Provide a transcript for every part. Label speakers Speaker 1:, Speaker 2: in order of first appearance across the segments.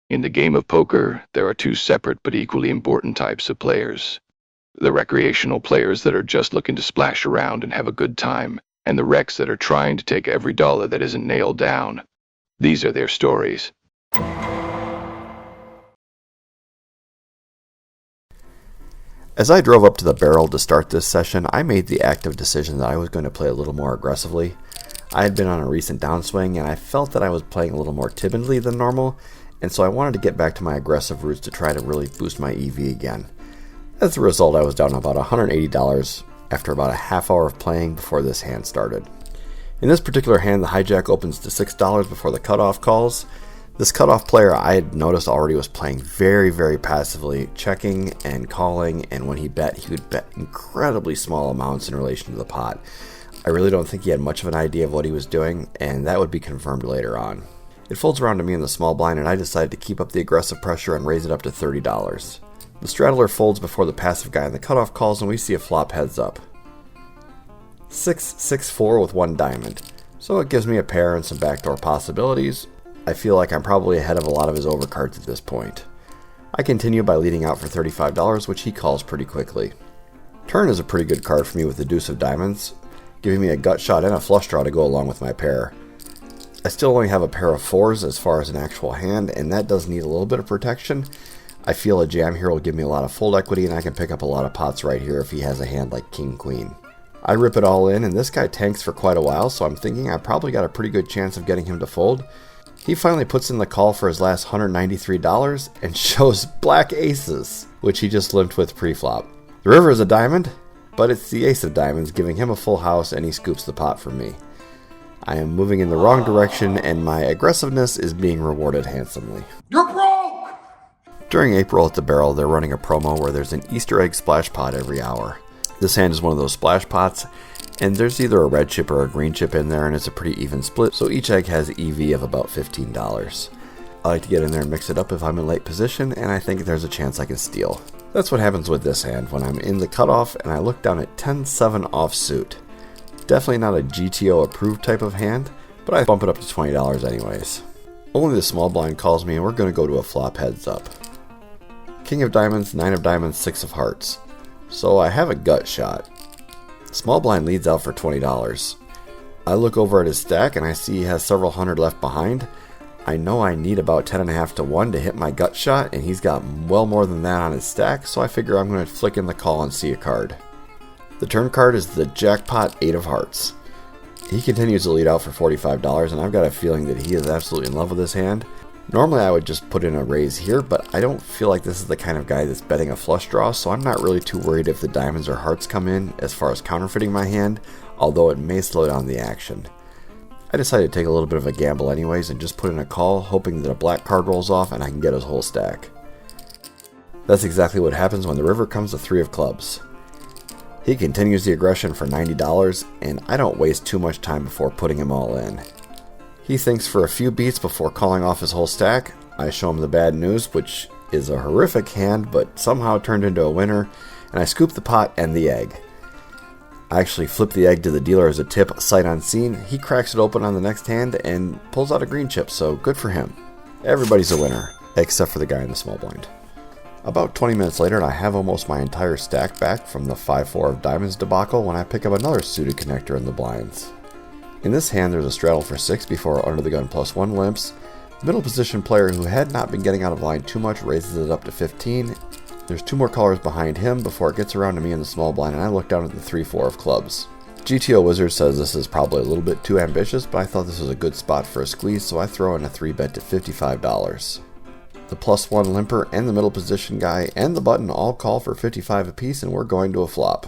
Speaker 1: In the game of poker, there are two separate but equally important types of players. The recreational players that are just looking to splash around and have a good time, and the wrecks that are trying to take every dollar that isn't nailed down. These are their stories.
Speaker 2: As I drove up to the barrel to start this session, I made the active decision that I was going to play a little more aggressively. I had been on a recent downswing and I felt that I was playing a little more timidly than normal, and so I wanted to get back to my aggressive roots to try to really boost my EV again. As a result, I was down about $180 after about a half hour of playing before this hand started. In this particular hand, the hijack opens to $6 before the cutoff calls. This cutoff player I had noticed already was playing very, very passively, checking and calling, and when he would bet incredibly small amounts in relation to the pot. I really don't think he had much of an idea of what he was doing, and that would be confirmed later on. It folds around to me in the small blind, and I decided to keep up the aggressive pressure and raise it up to $30. The straddler folds before the passive guy, and the cutoff calls, and we see a flop heads up. 6-6-4 with one diamond, so it gives me a pair and some backdoor possibilities. I feel like I'm probably ahead of a lot of his overcards at this point. I continue by leading out for $35, which he calls pretty quickly. Turn is a pretty good card for me with the deuce of diamonds, giving me a gut shot and a flush draw to go along with my pair. I still only have a pair of fours as far as an actual hand, and that does need a little bit of protection. I feel a jam here will give me a lot of fold equity, and I can pick up a lot of pots right here if he has a hand like king-queen. I rip it all in, and this guy tanks for quite a while, so I'm thinking I probably got a pretty good chance of getting him to fold. He finally puts in the call for his last $193 and shows black aces, which he just limped with pre-flop. The river is a diamond, but it's the ace of diamonds giving him a full house, and he scoops the pot from me. I am moving in the wrong direction, and my aggressiveness is being rewarded handsomely.
Speaker 3: You're broke!
Speaker 2: During April at the barrel, they're running a promo where there's an Easter egg splash pot every hour. This hand is one of those splash pots, and there's either a red chip or a green chip in there, and it's a pretty even split, so each egg has EV of about $15. I like to get in there and mix it up if I'm in late position, and I think there's a chance I can steal. That's what happens with this hand when I'm in the cutoff and I look down at 10-7 offsuit. Definitely not a GTO approved type of hand, but I bump it up to $20 anyways. Only the small blind calls me, and we're going to go to a flop heads up. King of diamonds, 9 of diamonds, 6 of hearts. So I have a gut shot. Small blind leads out for $20. I look over at his stack and I see he has several hundred left behind. I know I need about 10.5 to 1 to hit my gut shot, and he's got well more than that on his stack, so I figure I'm going to flick in the call and see a card. The turn card is the jackpot 8 of hearts. He continues to lead out for $45, and I've got a feeling that he is absolutely in love with this hand. Normally I would just put in a raise here, but I don't feel like this is the kind of guy that's betting a flush draw, so I'm not really too worried if the diamonds or hearts come in as far as counterfeiting my hand, although it may slow down the action. I decided to take a little bit of a gamble anyways and just put in a call, hoping that a black card rolls off and I can get his whole stack. That's exactly what happens when the river comes to 3 of clubs. He continues the aggression for $90, and I don't waste too much time before putting him all in. He thinks for a few beats before calling off his whole stack. I show him the bad news, which is a horrific hand, but somehow turned into a winner, and I scoop the pot and the egg. I actually flip the egg to the dealer as a tip, sight unseen. He cracks it open on the next hand and pulls out a green chip, so good for him. Everybody's a winner, except for the guy in the small blind. About 20 minutes later, and I have almost my entire stack back from the 5-4 of diamonds debacle when I pick up another suited connector in the blinds. In this hand, there's a straddle for 6 before under the gun +1 limps. The middle position player who had not been getting out of line too much raises it up to 15. There's 2 more callers behind him before it gets around to me in the small blind, and I look down at the 3-4 of clubs. GTO Wizard says this is probably a little bit too ambitious, but I thought this was a good spot for a squeeze, so I throw in a 3-bet to $55. The +1 limper and the middle position guy and the button all call for 55 apiece, and we're going to a flop.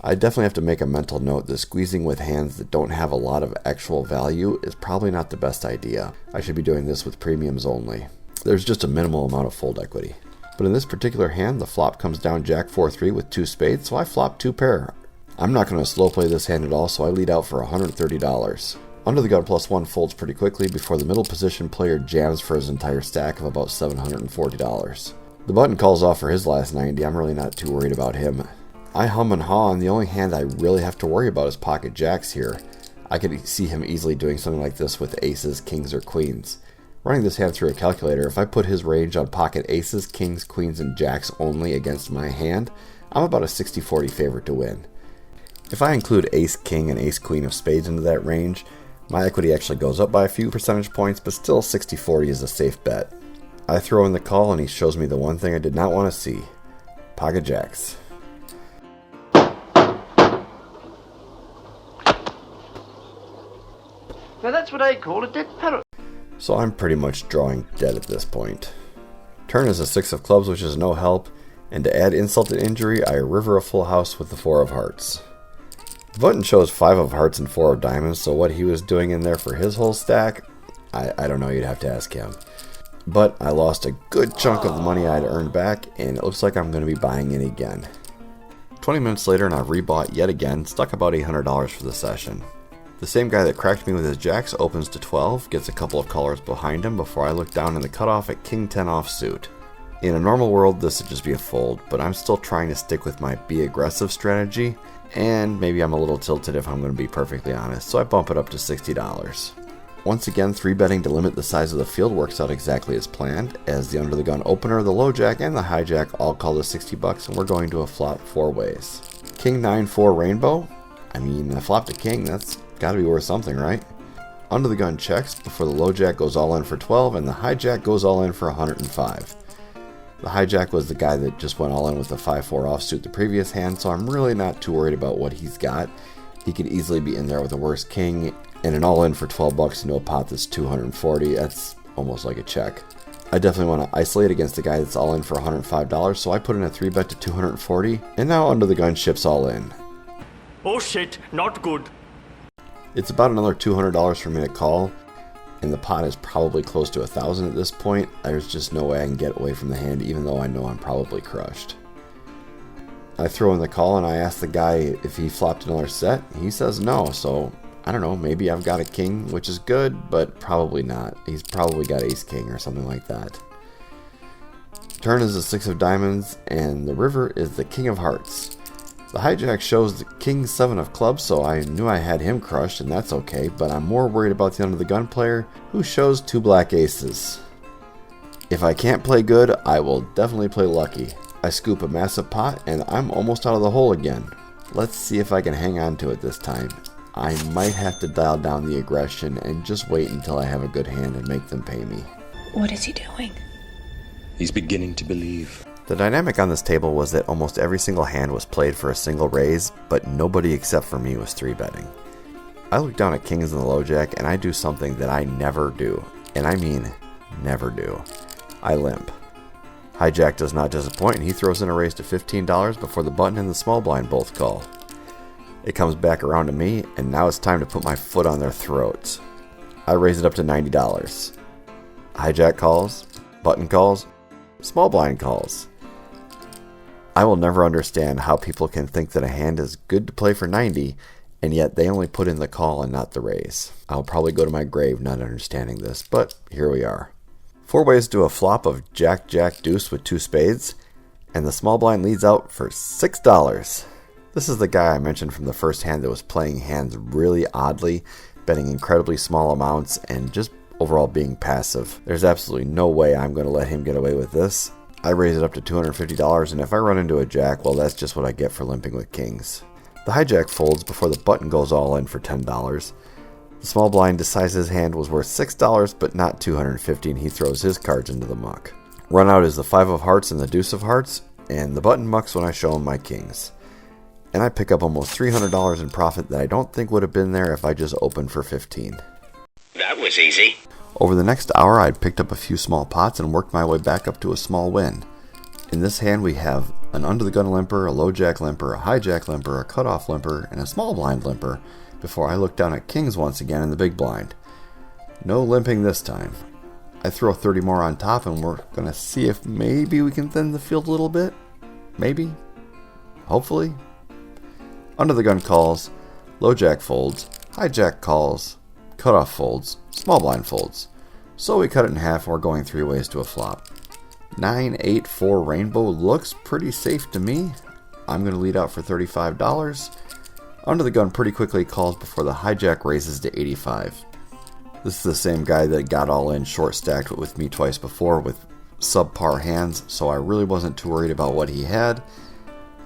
Speaker 2: I definitely have to make a mental note that squeezing with hands that don't have a lot of actual value is probably not the best idea. I should be doing this with premiums only. There's just a minimal amount of fold equity. But in this particular hand, the flop comes down Jack 4-3 with 2 spades, so I flop 2 pair. I'm not going to slow play this hand at all, so I lead out for $130. Under the gun +1 folds pretty quickly before the middle position player jams for his entire stack of about $740. The button calls off for his last 90. I'm really not too worried about him. I hum and haw, and the only hand I really have to worry about is pocket jacks here. I could see him easily doing something like this with aces, kings, or queens. Running this hand through a calculator, if I put his range on pocket aces, kings, queens, and jacks only against my hand, I'm about a 60-40 favorite to win. If I include ace, king, and ace, queen of spades into that range, my equity actually goes up by a few percentage points, but still 60-40 is a safe bet. I throw in the call and he shows me the one thing I did not want to see. Pocket jacks.
Speaker 3: Now that's what I call a dead parrot.
Speaker 2: So I'm pretty much drawing dead at this point. Turn is a 6 of clubs, which is no help, and to add insult to injury, I river a full house with the 4 of hearts. The button shows 5 of hearts and 4 of diamonds, so what he was doing in there for his whole stack, I don't know, you'd have to ask him. But I lost a good chunk of the money I'd earned back, and it looks like I'm going to be buying in again. 20 minutes later and I've rebought yet again, stuck about $800 for the session. The same guy that cracked me with his jacks opens to 12, gets a couple of colors behind him before I look down in the cutoff at king 10 offsuit. In a normal world this would just be a fold, but I'm still trying to stick with my be aggressive strategy, and maybe I'm a little tilted if I'm going to be perfectly honest, so I bump it up to $60. Once again, 3-betting to limit the size of the field works out exactly as planned, as the under the gun opener, the low jack, and the hijack all call the $60, and we're going to a flop 4 ways. King 9-4 rainbow? I mean, I flopped a king, that's gotta be worth something, right? Under the gun checks before the low jack goes all in for 12 and the hijack goes all in for 105. The hijack was the guy that just went all in with the 5-4 offsuit the previous hand, so I'm really not too worried about what he's got. He could easily be in there with a worse king, and an all in for 12 bucks into a pot that's 240, that's almost like a check. I definitely want to isolate against the guy that's all in for $105, so I put in a 3-bet to 240, and now under the gun chips all in.
Speaker 4: Oh shit, not good.
Speaker 2: It's about another $200 for me to call, and the pot is probably close to $1,000 at this point. There's just no way I can get away from the hand, even though I know I'm probably crushed. I throw in the call and I ask the guy if he flopped another set. He says no, so I don't know, maybe I've got a king, which is good, but probably not. He's probably got ace king or something like that. Turn is the 6 of diamonds, and the river is the king of hearts. The hijack shows the king 7 of clubs, so I knew I had him crushed, and that's okay, but I'm more worried about the under the gun player, who shows 2 black aces. If I can't play good, I will definitely play lucky. I scoop a massive pot, and I'm almost out of the hole again. Let's see if I can hang on to it this time. I might have to dial down the aggression and just wait until I have a good hand and make them pay me.
Speaker 5: What is he doing?
Speaker 6: He's beginning to believe.
Speaker 2: The dynamic on this table was that almost every single hand was played for a single raise, but nobody except for me was 3-betting. I look down at kings and the low jack, and I do something that I never do, and I mean never do. I limp. Hijack does not disappoint, and he throws in a raise to $15 before the button and the small blind both call. It comes back around to me, and now it's time to put my foot on their throats. I raise it up to $90. Hijack calls, button calls, small blind calls. I will never understand how people can think that a hand is good to play for 90, and yet they only put in the call and not the raise. I'll probably go to my grave not understanding this, but here we are. 4 ways to a flop of jack, jack, deuce with 2 spades, and the small blind leads out for $6. This is the guy I mentioned from the first hand that was playing hands really oddly, betting incredibly small amounts, and just overall being passive. There's absolutely no way I'm going to let him get away with this. I raise it up to $250, and if I run into a jack, well, that's just what I get for limping with kings. The hijack folds before the button goes all in for $10. The small blind decides his hand was worth $6, but not $250, and he throws his cards into the muck. Run out is the 5 of hearts and the deuce of hearts, and the button mucks when I show him my kings. And I pick up almost $300 in profit that I don't think would have been there if I just opened for $15.
Speaker 7: That was easy.
Speaker 2: Over the next hour, I'd picked up a few small pots and worked my way back up to a small win. In this hand, we have an under the gun limper, a low jack limper, a hijack limper, a cutoff limper, and a small blind limper, before I look down at kings once again in the big blind. No limping this time. I throw 30 more on top, and we're going to see if maybe we can thin the field a little bit. Maybe. Hopefully. Under the gun calls, low jack folds, hijack calls, cutoff folds, small blind folds. So we cut it in half, and we're going 3 ways to a flop. 9-8-4 rainbow looks pretty safe to me. I'm going to lead out for $35. Under the gun pretty quickly calls before the hijack raises to $85. This is the same guy that got all in short stacked with me twice before with subpar hands, so I really wasn't too worried about what he had,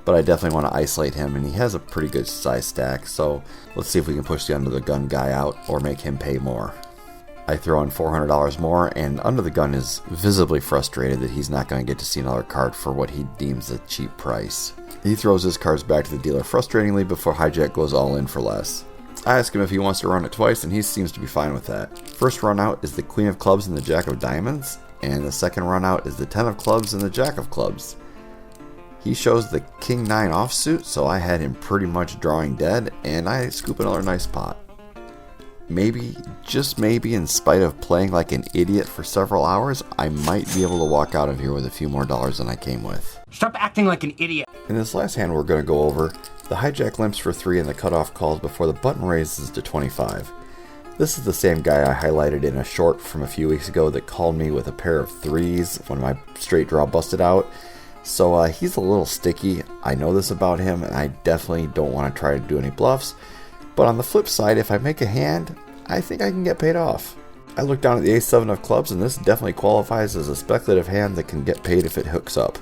Speaker 2: but I definitely want to isolate him, and he has a pretty good size stack, so let's see if we can push the under the gun guy out or make him pay more. I throw in $400 more, and under the gun is visibly frustrated that he's not going to get to see another card for what he deems a cheap price. He throws his cards back to the dealer frustratingly before Hijack goes all in for less. I ask him if he wants to run it twice, and he seems to be fine with that. First run out is the Queen of Clubs and the Jack of Diamonds, and the second run out is the 10 of Clubs and the Jack of Clubs. He shows the King 9 offsuit, so I had him pretty much drawing dead, and I scoop another nice pot. Maybe, just maybe, in spite of playing like an idiot for several hours, I might be able to walk out of here with a few more dollars than I came with.
Speaker 5: Stop acting like an idiot.
Speaker 2: In this last hand we're going to go over, the Hijack limps for 3 and the cutoff calls before the button raises to 25. This is the same guy I highlighted in a short from a few weeks ago that called me with a pair of 3s when my straight draw busted out. So he's a little sticky. I know this about him, and I definitely don't want to try to do any bluffs. But on the flip side, if I make a hand, I think I can get paid off. I look down at the Ace-7 of clubs, and this definitely qualifies as a speculative hand that can get paid if it hooks up.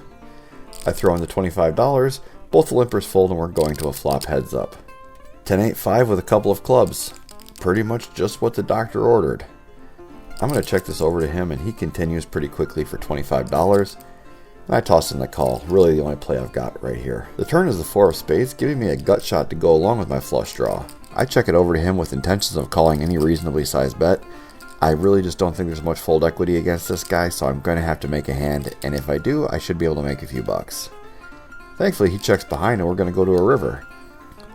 Speaker 2: I throw in the $25, both the limpers fold, and we're going to a flop heads up. 10-8-5 with a couple of clubs. Pretty much just what the doctor ordered. I'm going to check this over to him, and he continues pretty quickly for $25. And I toss in the call, really the only play I've got right here. The turn is the 4 of spades, giving me a gut shot to go along with my flush draw. I check it over to him with intentions of calling any reasonably sized bet. I really just don't think there's much fold equity against this guy, so I'm going to have to make a hand, and if I do, I should be able to make a few bucks. Thankfully, he checks behind, and we're going to go to a river.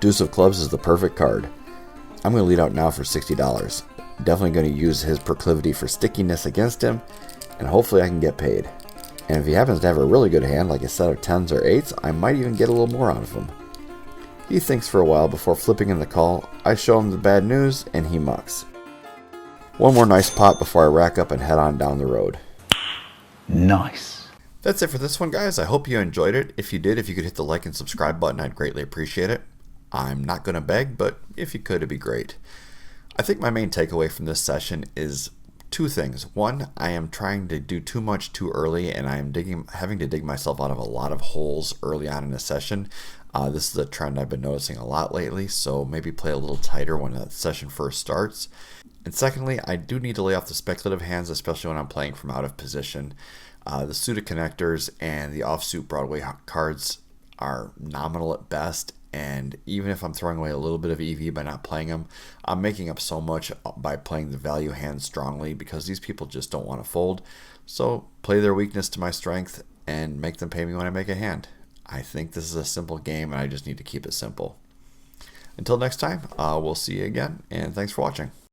Speaker 2: Deuce of clubs is the perfect card. I'm going to lead out now for $60. Definitely going to use his proclivity for stickiness against him, and hopefully I can get paid. And if he happens to have a really good hand, like a set of 10s or 8s, I might even get a little more out of him. He thinks for a while before flipping in the call. I show him the bad news, and he mucks. One more nice pot before I rack up and head on down the road.
Speaker 8: Nice.
Speaker 2: That's it for this one, guys. I hope you enjoyed it. If you did, if you could hit the like and subscribe button, I'd greatly appreciate it. I'm not going to beg, but if you could, it'd be great. I think my main takeaway from this session is two things. One, I am trying to do too much too early, and I am having to dig myself out of a lot of holes early on in a session. This is a trend I've been noticing a lot lately, so maybe play a little tighter when the session first starts. And secondly, I do need to lay off the speculative hands, especially when I'm playing from out of position. The suited connectors and the offsuit Broadway cards are nominal at best, and even if I'm throwing away a little bit of EV by not playing them, I'm making up so much by playing the value hands strongly because these people just don't want to fold. So play their weakness to my strength and make them pay me when I make a hand. I think this is a simple game, and I just need to keep it simple. Until next time, we'll see you again, and thanks for watching.